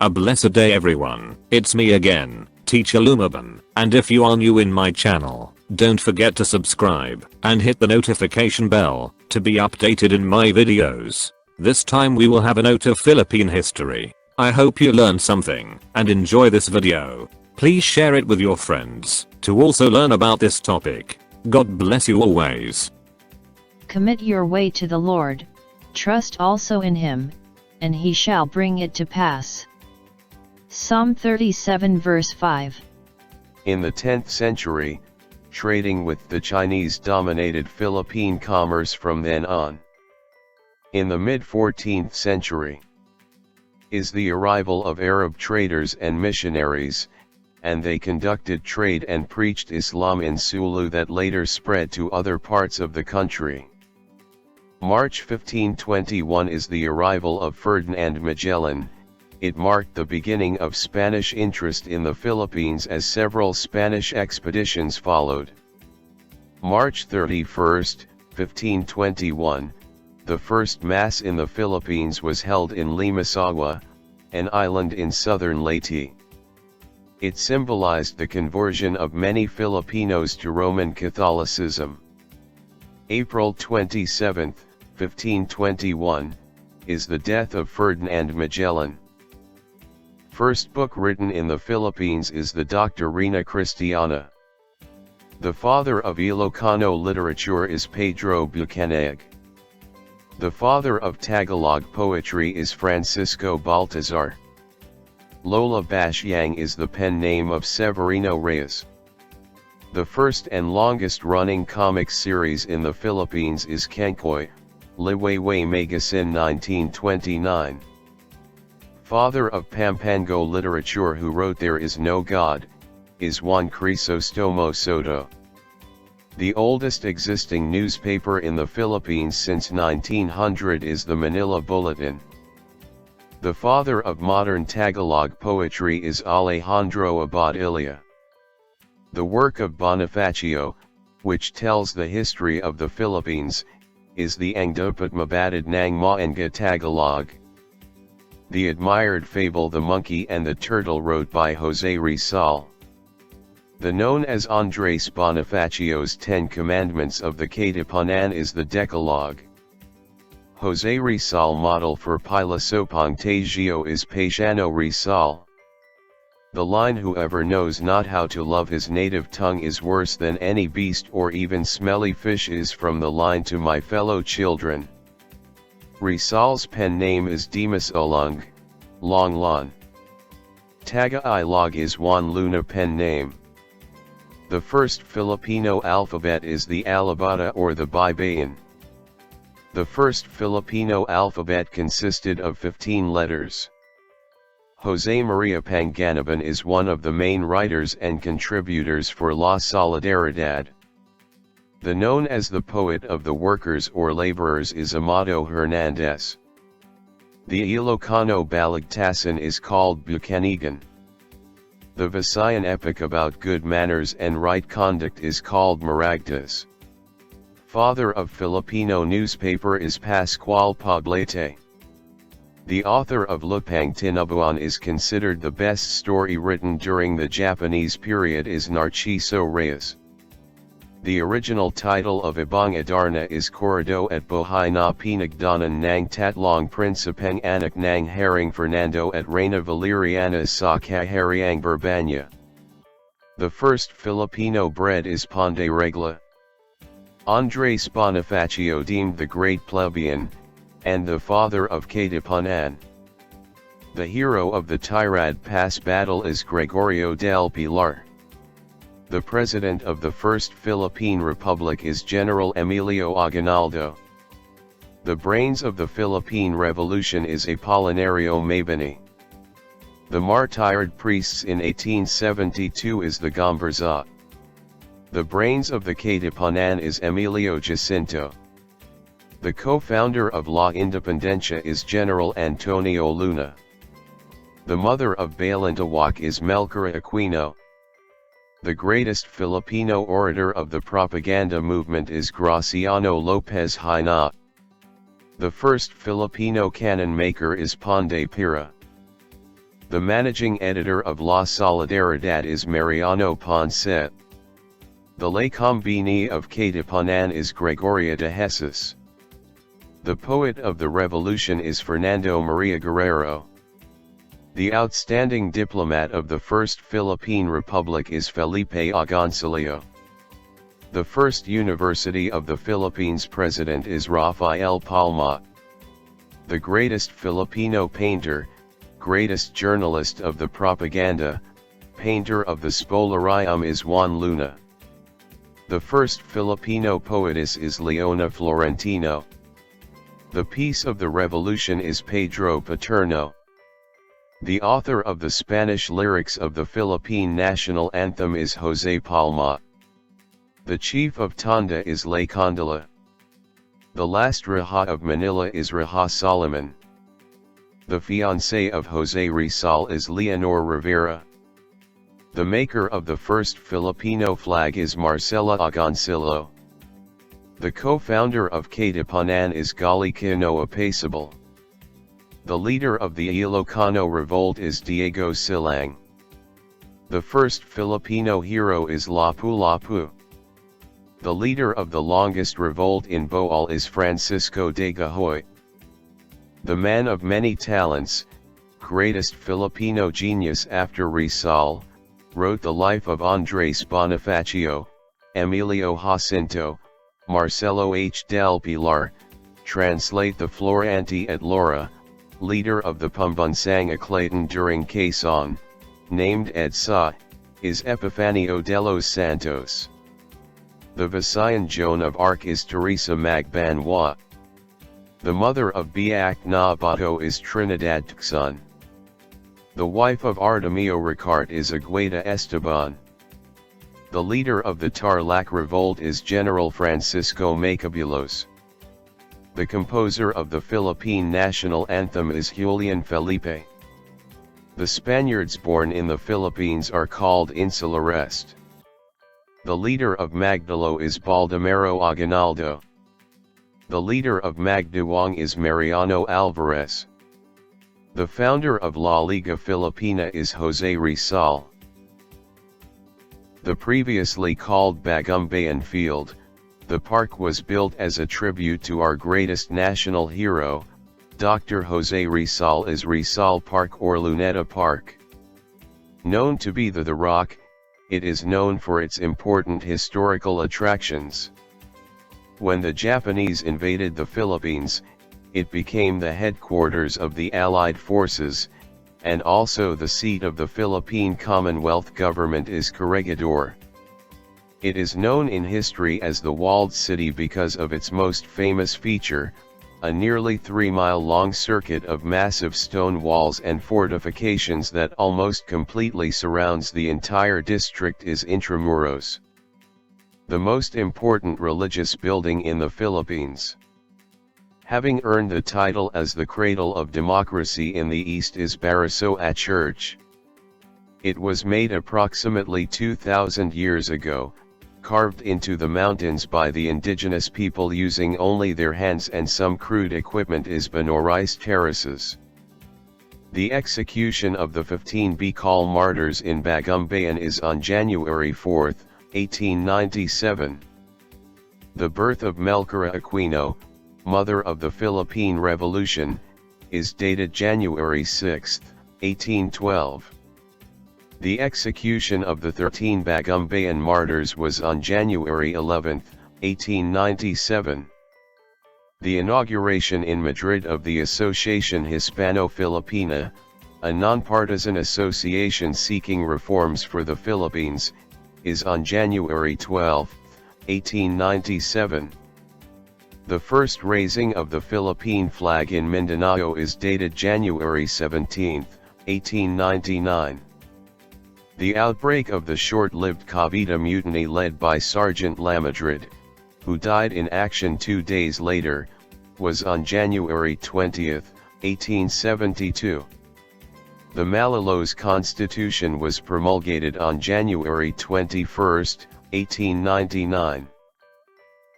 A blessed day everyone, it's me again, Teacher Lumaban, and if you are new in my channel, don't forget to subscribe and hit the notification bell to be updated in my videos. This time we will have a note of Philippine history. I hope you learned something and enjoy this video. Please share it with your friends to also learn about this topic. God bless you always. Commit your way to the Lord, trust also in him, and he shall bring it to pass. Psalm 37 verse 5. In the 10th century, trading with the Chinese dominated Philippine commerce from then on. In the mid-14th century is the arrival of Arab traders and missionaries, and they conducted trade and preached Islam in Sulu that later spread to other parts of the country. March 1521 is the arrival of Ferdinand Magellan. It marked the beginning of Spanish interest in the Philippines as several Spanish expeditions followed. March 31, 1521, the first Mass in the Philippines was held in Limasawa, an island in southern Leyte. It symbolized the conversion of many Filipinos to Roman Catholicism. April 27, 1521, is the death of Ferdinand Magellan. First book written in the Philippines is the Doctrina Cristiana. The father of Ilocano literature is Pedro Bucaneg. The father of Tagalog poetry is Francisco Baltazar. Lola Basyang is the pen name of Severino Reyes. The first and longest running comic series in the Philippines is Kankoy, Liwayway Magasin 1929. Father of Pampango literature who wrote There Is No God, is Juan Crisostomo Soto. The oldest existing newspaper in the Philippines since 1900 is the Manila Bulletin. The father of modern Tagalog poetry is Alejandro Abadilla. The work of Bonifacio, which tells the history of the Philippines, is the Ang Dapat Mabatid ng Mga Tagalog. The admired fable The Monkey and the Turtle wrote by Jose Rizal. The known as Andres Bonifacio's 10 Commandments of the Katipunan is the Decalogue. Jose Rizal model for Pilasopong Tagio is Paciano Rizal. The line whoever knows not how to love his native tongue is worse than any beast or even smelly fish is from the line To My Fellow Children. Rizal's pen name is Dimas Olung, Long Lon. Tagalog is Juan Luna pen name. The first Filipino alphabet is the Alabata or the Baybayin. The first Filipino alphabet consisted of 15 letters. Jose Maria Panganiban is one of the main writers and contributors for La Solidaridad. The known as the poet of the workers or laborers is Amado Hernandez. The Ilocano Balagtasan is called Bucanigan. The Visayan epic about good manners and right conduct is called Maragtas. Father of Filipino newspaper is Pascual Poblete. The author of Lupang Tinubuan is considered the best story written during the Japanese period is Narciso Reyes. The original title of Ibang Adarna is Corrado at Buhay na Pinagdanan ng Tatlong Principeng Anak ng Haring Fernando at Reina Valeriana sa Kahariang Burbanya. The first Filipino bread is Pan de Regla. Andres Bonifacio deemed the great plebeian, and the father of Katipunan. The hero of the Tirad Pass battle is Gregorio del Pilar. The president of the First Philippine Republic is General Emilio Aguinaldo. The brains of the Philippine Revolution is Apolinario Mabini. The martyred priests in 1872 is the Gomburza. The brains of the Katipunan is Emilio Jacinto. The co-founder of La Independencia is General Antonio Luna. The mother of Balintawak is Melchora Aquino. The greatest Filipino orator of the propaganda movement is Graciano Lopez Haina. The first Filipino cannon maker is Panday Pira. The managing editor of La Solidaridad is Mariano Ponce. The lay combini of Katipunan is Gregoria de Jesus. The poet of the revolution is Fernando Maria Guerrero. The outstanding diplomat of the First Philippine Republic is Felipe Agoncillo. The first University of the Philippines president is Rafael Palma. The greatest Filipino painter, greatest journalist of the propaganda, painter of the Spoliarium is Juan Luna. The first Filipino poetess is Leona Florentino. The piece of the revolution is Pedro Paterno. The author of the Spanish lyrics of the Philippine national anthem is Jose Palma. The chief of Tanda is Lay Condela. The last Raja of Manila is Raja Solomon. The fiancée of Jose Rizal is Leonor Rivera. The maker of the first Filipino flag is Marcela Agoncillo. The co-founder of Katipunan is Gallicano Apacible. The leader of the Ilocano revolt is Diego Silang. The first Filipino hero is Lapu-Lapu. The leader of the longest revolt in Bohol is Francisco de Gahoy. The man of many talents, greatest Filipino genius after Rizal, wrote the life of Andres Bonifacio, Emilio Jacinto, Marcelo H. del Pilar, translate the Florante at Laura, leader of the Pambansang Aclayton during Quezon, named Edsa, is Epifanio de los Santos. The Visayan Joan of Arc is Teresa Magbanwa. The mother of Biak na Bato is Trinidad Tucson. The wife of Artemio Ricart is Agueda Esteban. The leader of the Tarlac revolt is General Francisco Macabulos. The composer of the Philippine national anthem is Julian Felipe. The Spaniards born in the Philippines are called Insulares. The leader of Magdalo is Baldomero Aguinaldo. The leader of Magdiwang is Mariano Alvarez. The founder of La Liga Filipina is Jose Rizal. The previously called Bagumbayan Field, the park was built as a tribute to our greatest national hero, Dr. Jose Rizal as Rizal Park or Luneta Park. Known to be the Rock, it is known for its important historical attractions. When the Japanese invaded the Philippines, it became the headquarters of the Allied forces, and also the seat of the Philippine Commonwealth government is Corregidor. It is known in history as the Walled City because of its most famous feature, a nearly 3-mile-long circuit of massive stone walls and fortifications that almost completely surrounds the entire district is Intramuros. The most important religious building in the Philippines. Having earned the title as the cradle of democracy in the East is Barasoa Church. It was made approximately 2,000 years ago, carved into the mountains by the indigenous people using only their hands and some crude equipment is Banorais terraces. The execution of the 15 Bicol martyrs in Bagumbayan is on January 4, 1897. The birth of Melchora Aquino, mother of the Philippine Revolution, is dated January 6, 1812. The execution of the 13 Bagumbayan martyrs was on January 11, 1897. The inauguration in Madrid of the Asociación Hispano-Filipina, a nonpartisan association seeking reforms for the Philippines, is on January 12, 1897. The first raising of the Philippine flag in Mindanao is dated January 17, 1899. The outbreak of the short-lived Cavite Mutiny led by Sergeant Lamadrid, who died in action 2 days later, was on January 20, 1872. The Malolos Constitution was promulgated on January 21, 1899.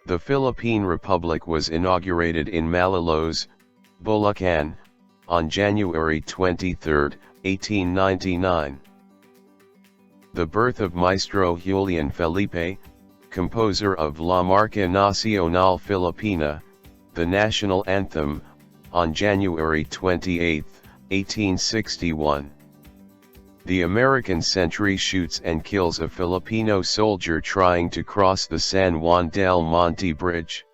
The Philippine Republic was inaugurated in Malolos, Bulacan, on January 23, 1899. The birth of Maestro Julian Felipe, composer of La Marcha Nacional Filipina, the national anthem, on January 28, 1861. The American sentry shoots and kills a Filipino soldier trying to cross the San Juan del Monte Bridge.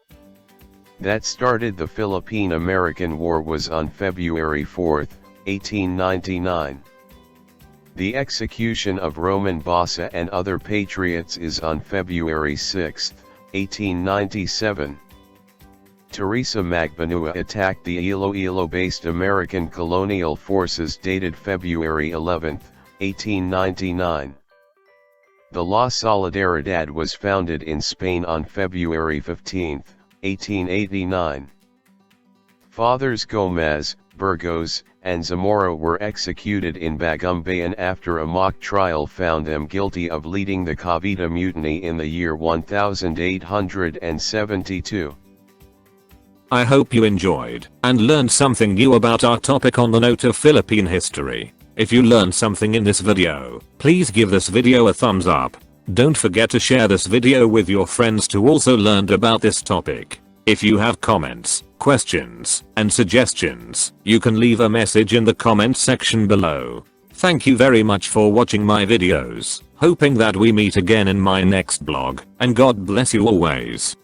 That started the Philippine-American War was on February 4, 1899. The execution of Roman Basa and other patriots is on February 6, 1897. Teresa Magbanua attacked the Iloilo-based American colonial forces dated February 11, 1899. The La Solidaridad was founded in Spain on February 15, 1889. Fathers Gomez, Burgos, and Zamora were executed in Bagumbayan after a mock trial found them guilty of leading the Cavite Mutiny in the year 1872. I hope you enjoyed and learned something new about our topic on the note of Philippine history. If you learned something in this video, please give this video a thumbs up. Don't forget to share this video with your friends to also learn about this topic. If you have comments, questions, and suggestions, you can leave a message in the comment section below. Thank you very much for watching my videos, hoping that we meet again in my next vlog, and God bless you always.